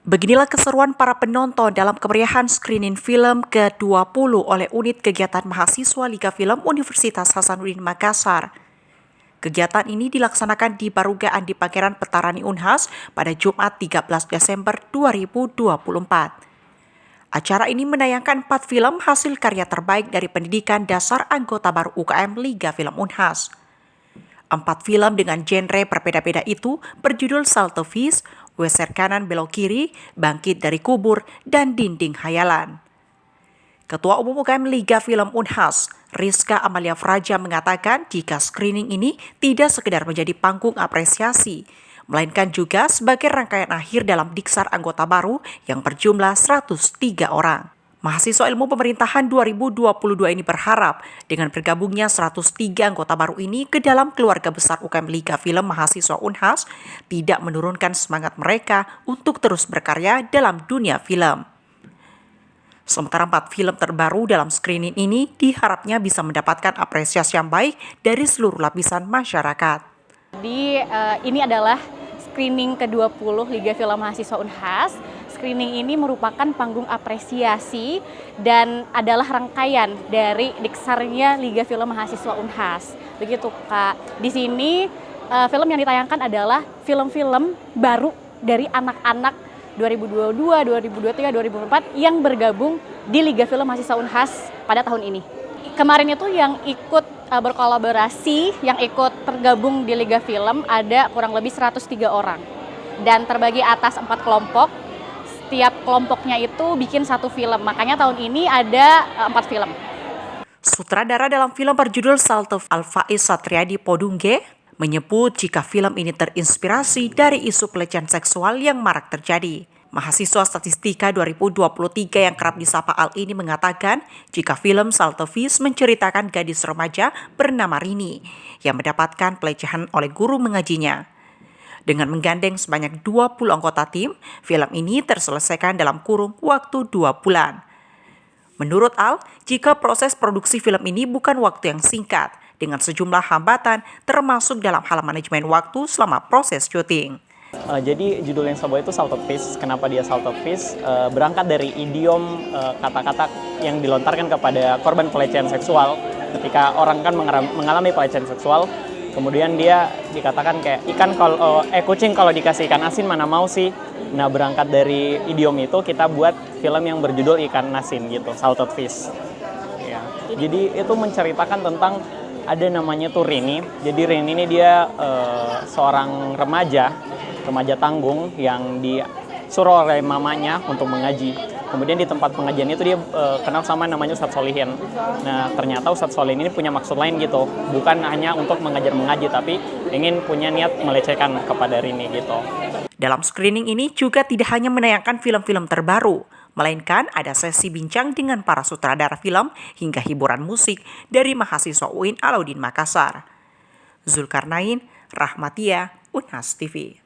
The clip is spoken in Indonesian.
Beginilah keseruan para penonton dalam kemeriahan screening film ke-20 oleh Unit Kegiatan Mahasiswa Liga Film Universitas Hasanuddin Makassar. Kegiatan ini dilaksanakan di Baruga Andi Pangeran Petarani Unhas pada Jumat 13 Desember 2024. Acara ini menayangkan 4 film hasil karya terbaik dari pendidikan dasar anggota baru UKM Liga Film Unhas. 4 film dengan genre berbeda-beda itu berjudul Salto Fish, Geser Kanan Belok Kiri, Bangkit dari Kubur, dan Dinding Hayalan. Ketua Umum UKM Liga Film Unhas, Rizka Amalia Fraja mengatakan jika screening ini tidak sekedar menjadi panggung apresiasi, melainkan juga sebagai rangkaian akhir dalam diksar anggota baru yang berjumlah 103 orang. Mahasiswa Ilmu Pemerintahan 2022 ini berharap dengan bergabungnya 103 anggota baru ini ke dalam keluarga besar UKM Liga Film Mahasiswa Unhas tidak menurunkan semangat mereka untuk terus berkarya dalam dunia film. Sementara 4 film terbaru dalam screening ini diharapnya bisa mendapatkan apresiasi yang baik dari seluruh lapisan masyarakat. Jadi ini adalah screening ke-20 Liga Film Mahasiswa Unhas. Screening ini merupakan panggung apresiasi dan adalah rangkaian dari diksarnya Liga Film Mahasiswa Unhas. Begitu Kak. Di sini film yang ditayangkan adalah film-film baru dari anak-anak 2022, 2023, 2024 yang bergabung di Liga Film Mahasiswa Unhas pada tahun ini. Kemarin itu yang ikut berkolaborasi, yang ikut tergabung di Liga Film ada kurang lebih 103 orang. Dan terbagi atas 4 kelompok. Setiap kelompoknya itu bikin 1 film, makanya tahun ini ada 4 film. Sutradara dalam film berjudul Salto Alfaiz Satriadi Podungge menyebut jika film ini terinspirasi dari isu pelecehan seksual yang marak terjadi. Mahasiswa Statistika 2023 yang kerap disapa Al ini mengatakan jika film Salto Fish menceritakan gadis remaja bernama Rini yang mendapatkan pelecehan oleh guru mengajinya. Dengan menggandeng sebanyak 20 anggota tim, film ini terselesaikan dalam kurun waktu 2 bulan. Menurut Al, jika proses produksi film ini bukan waktu yang singkat, dengan sejumlah hambatan termasuk dalam hal manajemen waktu selama proses syuting. Jadi judul yang saya bawa itu Salto Fish. Kenapa dia Salto Fish? Berangkat dari idiom kata-kata yang dilontarkan kepada korban pelecehan seksual. Ketika orang kan mengalami pelecehan seksual, kemudian dia dikatakan kayak kucing kalau dikasih ikan asin mana mau sih. Nah, berangkat dari idiom itu kita buat film yang berjudul Ikan Asin gitu, Salted Fish. Ya. Jadi itu menceritakan tentang ada namanya tuh Rini. Jadi Rini ini dia seorang remaja tanggung yang disuruh oleh mamanya untuk mengaji. Kemudian di tempat pengajian itu dia kenal sama namanya Ustadz Solihin. Nah, ternyata Ustadz Solihin ini punya maksud lain gitu. Bukan hanya untuk mengajar-mengaji, tapi ingin punya niat melecehkan kepada Rini gitu. Dalam screening ini juga tidak hanya menayangkan film-film terbaru, melainkan ada sesi bincang dengan para sutradara film hingga hiburan musik dari mahasiswa UIN Alauddin Makassar. Zulkarnain, Rahmatia, Unhas TV.